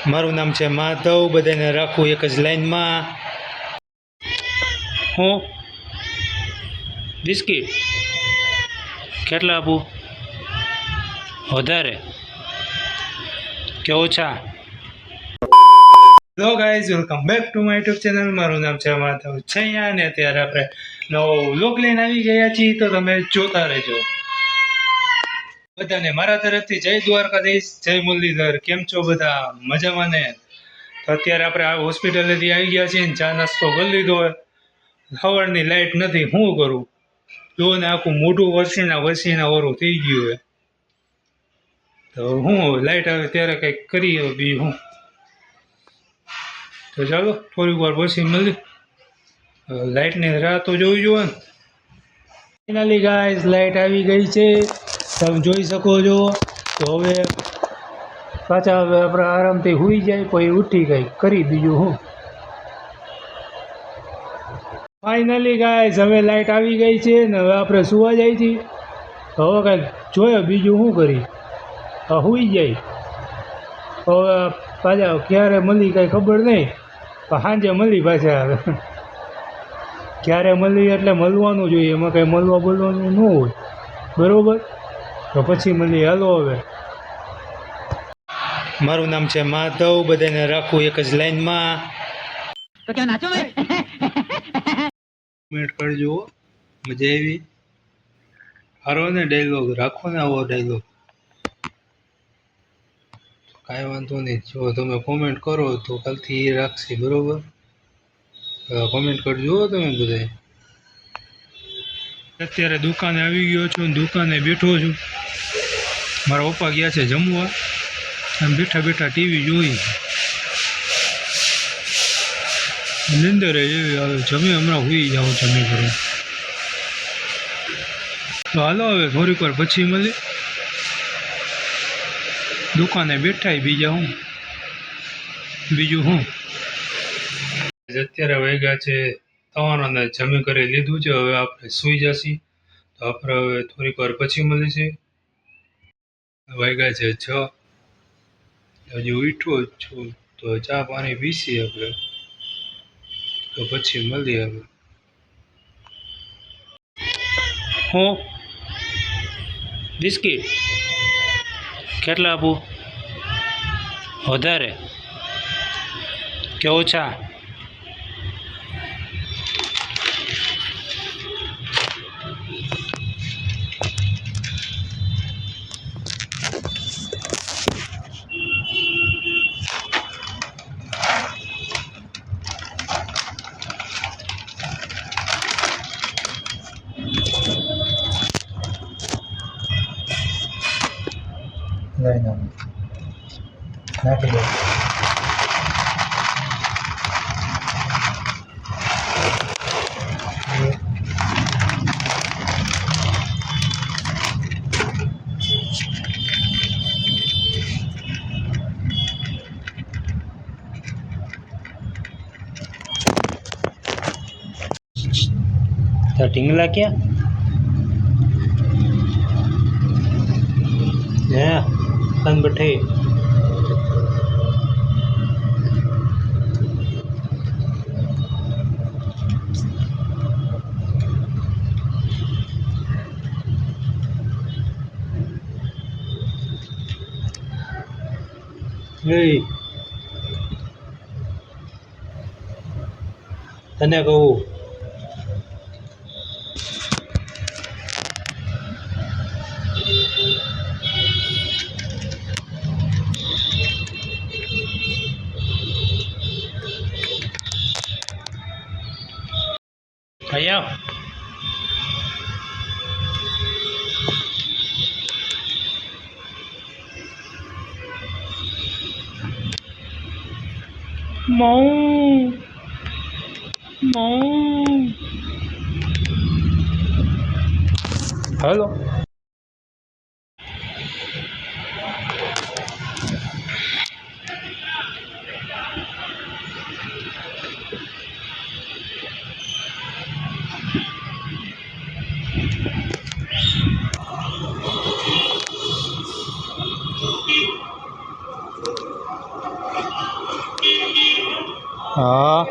મારું નામ છે માધવ, બધાને રાખું એક જ લાઈનમાં. હું બિસ્કિટ કેટલા આપું? વધારે કે ઓછા? Hello guys, welcome back to my YouTube channel. મારું નામ છે માધવ છૈયા અને અત્યારે આપણે નવો વ્લોગ લઈને આવી ગયા છીએ, તો તમે જોતા રહેજો. બધાને મારા તરફથી જય દ્વારકાધીશ, જય મુરલીધર. કેમ છો બધા? મજામાં ને? તો અત્યારે આપણે આ હોસ્પિટલેથી આવી ગયા છીએ, ચા નાસ્તો કરી લીધો હોય. સવારની લાઇટ નથી, શું કરું? જુઓ ને, આખું મોઢું વસીના ઓરું થઈ ગયું હોય. તો હું લાઇટ આવે ત્યારે કંઈક કરીએ બીજું હું. તો ચાલો થોડીક વાર પછી મળી. લાઇટની રાહ તો જોવી જોઈએ ને. ફાઇનલી ગાઈસ, લાઇટ આવી ગઈ છે, તમે જોઈ શકો છો. તો હવે પાછા આપણે આરામથી સૂઈ જાય, પછી ઉઠી ગઈ કરી બીજું હું. ફાઇનલી ગાઈસ, હવે લાઇટ આવી ગઈ છે ને હવે આપણે સુવા જાય છીએ. હવે કાંઈક જોયો બીજું શું કરી, સૂઈ જાય. હવે પાછા ક્યારે મળી કાંઈ ખબર નહીં, પણ સાંજે મળી પાછા. આવે ક્યારે મળી એટલે મળવાનું જોઈએ, એમાં કંઈ મળવા બોલવાનું ન હોય, બરાબર? તો પછી મળી. હાલો હવે. મારું નામ છે માધવ, બધાને રાખું એક જ લાઈનમાં. તો ક્યાં નાચો ભાઈ? કમેન્ટ કરજો, મજા આવી. હારો ને ડાયલોગ રાખો ને, આવો ડાયલોગ. કાંઈ વાંધો નહીં, જો તમે કોમેન્ટ કરો તો કાલથી એ રાખશે, બરાબર? કોમેન્ટ કરજો તમે બધા. અત્યારે દુકાને આવી ગયો છું, દુકાને બેઠો છું. મારા પપ્પા ગયા છે જમવા, આમ બેઠા બેઠા ટીવી જોઈ. નિંદર એવી આવે, જમી હમણાં સુઈ જાઉં જમી કરી. તો હાલો હવે થોડીક વાર પછી મળી. દુકાને બેઠા બીજું શું. અત્યારે વાગ્યા છે તવાના, જમી કરી લીધું છે. હવે આપણે સૂઈ જશી. તો આપણે હવે થોડીક વાર પછી મળી છે. વાગ્યા છે 6. હજી ઉઠ્યો જ છું, તો ચા પાણી પીસી આપણે, તો પછી મળીએ હવે. હું બિસ્કિટ કેટલા આપું? વધારે કે ઓછા? નાખી દો. ઢીંગલા ક્યાં? હે તન બઠે. તને કહું, અહીંયા હાલો. હા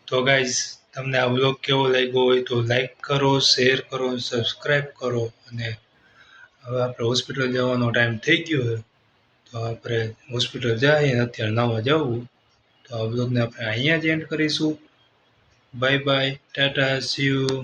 તો ગાઈઝ તમને આ વ્લોગ કેવો લાગ્યો હોય તો લાઈક કરો, શેર કરો, સબસ્ક્રાઈબ કરો. અને હવે આપણે હોસ્પિટલ જવાનો ટાઈમ થઈ ગયો છે, તો આપણે હોસ્પિટલ જઈએ. અત્યારે નાવા જવું, તો આ વ્લોગને આપણે અહીંયા જ એન્ડ કરીશું. Bye bye, Tata, C you.